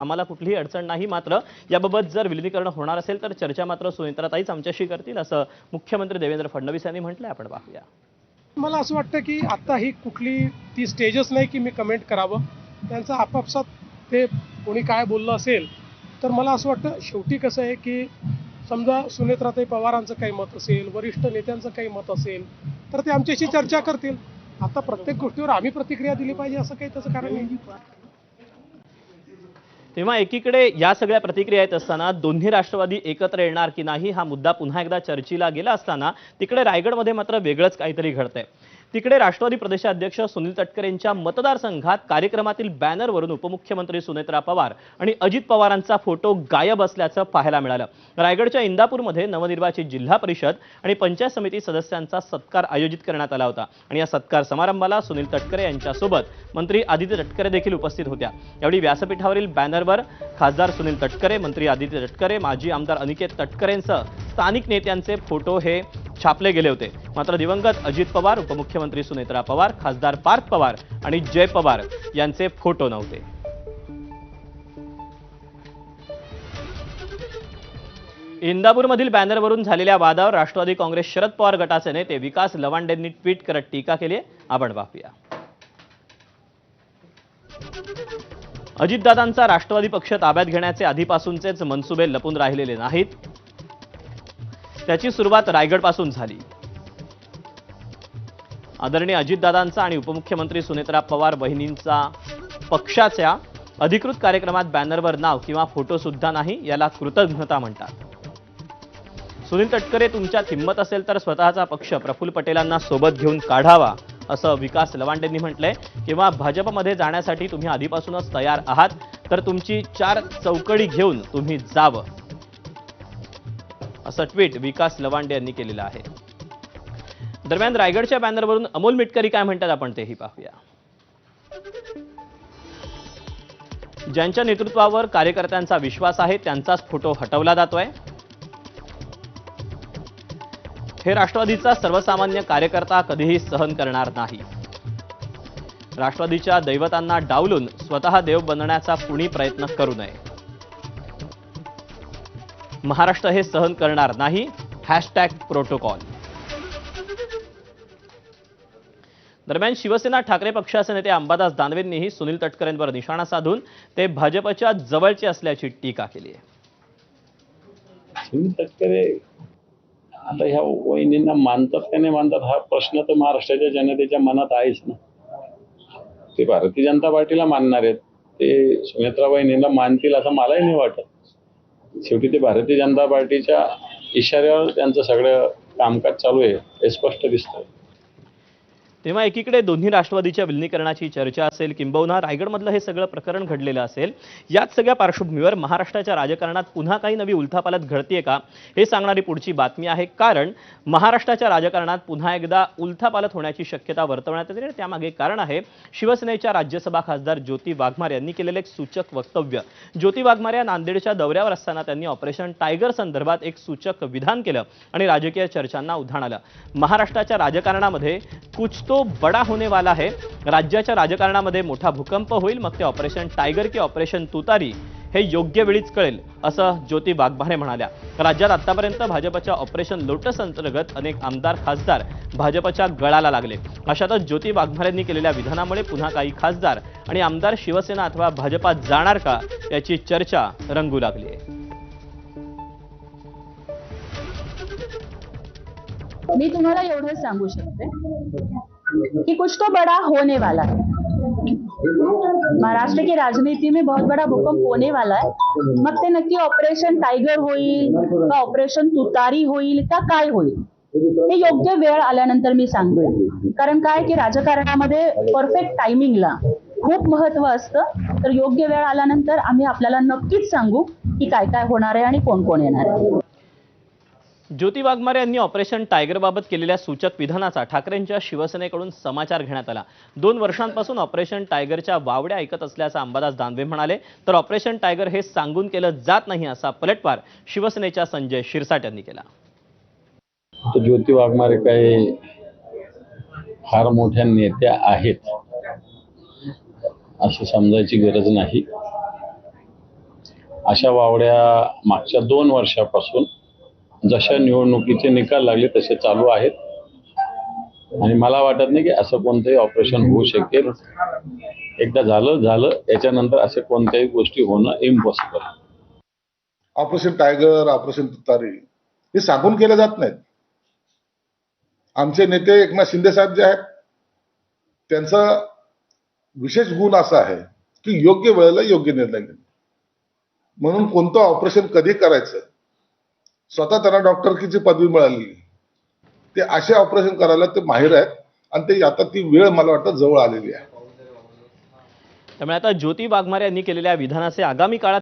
आम्हाला कुठलीही अडचण नाही, मात्र याबाबत जर विलीनीकरण होणार असेल तर चर्चा मात्र सुनेत्राताईच आमच्याशी करतील, असं मुख्यमंत्री देवेंद्र फडणवीस यांनी म्हटलंय. आपण पाहूया. मला असं वाटतं की आता ही कुठली ती स्टेजच नाही की मी कमेंट करावं. त्यांचं आपापसात ते कोणी काय बोललं असेल तर मला असं वाटतं शेवटी कसं आहे की समजा सुनेत्राताई पवारांचं काही मत असेल, वरिष्ठ नेत्यांचं काही मत असेल तर ते आमच्याशी चर्चा करतील. आता प्रत्येक गोष्टीवर आम्ही प्रतिक्रिया दिली पाहिजे असं काही त्याचं कारण नाही. तेव्हा एकीकडे या सगळ्या प्रतिक्रिया येत असताना दोन्ही राष्ट्रवादी एकत्र येणार की नाही हा मुद्दा पुन्हा एकदा चर्चेला गेला असताना तिकडे रायगडमध्ये मात्र वेगळंच काहीतरी घडतंय. तिकडे राष्ट्रवादी प्रदेशाध्यक्ष सुनील तटकरेंच्या मतदारसंघात कार्यक्रमातील बॅनरवरून उपमुख्यमंत्री सुनेत्रा पवार आणि अजित पवारांचा फोटो गायब असल्याचं पाहायला मिळालं. रायगडच्या इंदापूरमध्ये नवनिर्वाचित जिल्हा परिषद आणि पंचायत समिती सदस्यांचा सत्कार आयोजित करण्यात आला होता आणि या सत्कार समारंभाला सुनील तटकरे यांच्यासोबत मंत्री आदित्य तटकरे देखील उपस्थित होत्या. यावेळी व्यासपीठावरील बॅनरवर खासदार सुनील तटकरे, मंत्री आदित्य तटकरे, माजी आमदार अनिकेत तटकरेंसह स्थानिक नेत्यांचे फोटो हे छापले गेले होते. मात्र दिवंगत अजित पवार, उपमुख्यमंत्री सुनेत्रा पवार, खासदार पार्थ पवार आणि जय पवार यांचे फोटो नव्हते. इंदापूरमधील बॅनरवरून झालेल्या वादावर राष्ट्रवादी काँग्रेस शरद पवार गटाचे नेते विकास लवांडेंनी ट्विट करत टीका केली आहे. आपण पाहूया. अजितदादांचा राष्ट्रवादी पक्ष ताब्यात घेण्याचे आधीपासूनचेच मनसुबे लपून राहिलेले नाहीत. त्याची सुरुवात रायगडपासून झाली. आदरणीय अजितदादांचा आणि उपमुख्यमंत्री सुनेत्रा पवार बहिणींचा पक्षाच्या अधिकृत कार्यक्रमात बॅनरवर नाव किंवा फोटो सुद्धा नाही, याला कृतज्ञता म्हणतात. सुनील तटकरे, तुमच्यात हिंमत असेल तर स्वतःचा पक्ष प्रफुल्ल पटेलांना सोबत घेऊन काढावा, असं विकास लवांडेंनी म्हटलंय. किंवा भाजपमध्ये जाण्यासाठी तुम्ही आधीपासूनच तयार आहात तर तुमची 4 चौकडी घेऊन तुम्ही जावं, असं ट्विट विकास लवांडे यांनी केलेलं आहे. दरम्यान रायगडच्या बॅनरवरून अमोल मिटकरी काय म्हणतात आपण तेही पाहूया. ज्यांच्या नेतृत्वावर कार्यकर्त्यांचा विश्वास आहे त्यांचाच फोटो हटवला जातोय. हे राष्ट्रवादीचा सर्वसामान्य कार्यकर्ता कधीही सहन करणार नाही. राष्ट्रवादीच्या दैवतांना डावलून स्वतः देव बनण्याचा कुणी प्रयत्न करू नये. महाराष्ट्र हे सहन करणार नाही. #प्रोटोकॉल. दरम्यान शिवसेना ठाकरे पक्षाचे नेते अंबादास दानवेंनीही सुनील तटकरेंवर निशाणा साधून ते भाजपच्या जवळचे असल्याची टीका केली आहे. सुनील तटकरे आता ह्या वहिनींना मानतात का नाही मानतात हा प्रश्न तर महाराष्ट्राच्या जनतेच्या मनात आहेच ना. ते भारतीय जनता पार्टीला मानणार आहेत, ते सुनेत्रा वहिनींना मानतील असं मलाही नाही वाटत. शेवटी ते भारतीय जनता पार्टीच्या इशाऱ्यावर त्यांचं सगळं कामकाज चालू आहे हे स्पष्ट दिसतं. तेव्हा एकीकडे दोन्ही राष्ट्रवादीच्या विलीनीकरणाची चर्चा असेल, किंबहुना रायगडमधलं हे सगळं प्रकरण घडलेलं असेल, याच सगळ्या पार्श्वभूमीवर महाराष्ट्राच्या राजकारणात पुन्हा काही नवी उलथापालथ घडतेय का हे सांगणारी पुढची बातमी आहे. कारण महाराष्ट्राच्या राजकारणात पुन्हा एकदा उलथापालथ होण्याची शक्यता वर्तवण्यात येते. त्यामागे कारण आहे शिवसेनेच्या राज्यसभा खासदार ज्योती वाघमारे यांनी केलेलं एक सूचक वक्तव्य. ज्योती वाघमारे या नांदेडच्या दौऱ्यावर असताना त्यांनी ऑपरेशन टायगर संदर्भात एक सूचक विधान केलं आणि राजकीय चर्चांना उधाण आलं. महाराष्ट्राच्या राजकारणामध्ये कुछ तो बडा होने वाला है. राज्याच्या राजकारणामध्ये मोठा भूकंप होईल, मग ते ऑपरेशन टायगर की ऑपरेशन तुतारी हे योग्य वेळीच कळेल, असं ज्योती वाघमारे म्हणाल्या. राज्यात आतापर्यंत भाजपच्या ऑपरेशन लोटस अंतर्गत अनेक आमदार खासदार भाजपच्या गळाला लागले. अशातच ज्योती वाघमारेंनी केलेल्या विधानामुळे पुन्हा काही खासदार आणि आमदार शिवसेना अथवा भाजपात जाणार का याची चर्चा रंगू लागली आहे. मी तुम्हाला एवढं सांगू शकते कि कुछ तो बड़ा होने वाला है. महाराष्ट्र की राजनीति में बहुत बड़ा भूकंप होने वाला है. मग ते नक्की ऑपरेशन टायगर होईल का ऑपरेशन तुतारी होईल का काय होईल हे योग्य वेळ आल्यानंतर मी सांगते. कारण काय की राजकारणामध्ये परफेक्ट टायमिंगला खूप महत्व असतं. तर योग्य वेळ आल्यानंतर आम्ही आपल्याला नक्कीच सांगू की काय काय होणार आहे आणि कोण कोण येणार आहे. ज्योती वाघमारे यांनी ऑपरेशन टायगरबाबत केलेल्या सूचक विधानाचा ठाकरेंच्या शिवसेनेकडून समाचार घेण्यात आला. 2 वर्षांपासून ऑपरेशन टायगरच्या वावड्या ऐकत असल्याचा अंबादास दानवे म्हणाले. तर ऑपरेशन टायगर हे सांगून केलं जात नाही असा पलटवार शिवसेनेच्या संजय शिरसाट यांनी केला. ज्योती वाघमारे काही फार मोठ्या नेत्या आहेत असं समजायची गरज नाही. अशा वावड्या मागच्या 2 वर्षापासून जशा निवडणुकीचे निकाल लागले तसे चालू आहेत आणि मला वाटत नाही की असं कोणतंही ऑपरेशन होऊ शकेल. एकदा झालं याच्यानंतर असे कोणत्याही गोष्टी होणं इम्पॉसिबल. ऑपरेशन टायगर, ऑपरेशन तुतारी हे सांगून केले जात नाहीत. आमचे नेते एकनाथ शिंदे साहेब जे आहेत त्यांचा विशेष गुण असा आहे की योग्य वेळेला योग्य निर्णय घेणे. म्हणून कोणतं ऑपरेशन कधी करायचं स्वतः त्यांना डॉक्टरकीची पदवी मिळालेली, ते असे ऑपरेशन करायला ते माहिर आहेत आणि ते आता ती वेळ मला वाटतं जवळ आलेली आहे. त्यामुळे आता ज्योती वाघमारे यांनी केलेल्या विधानाचे आगामी काळात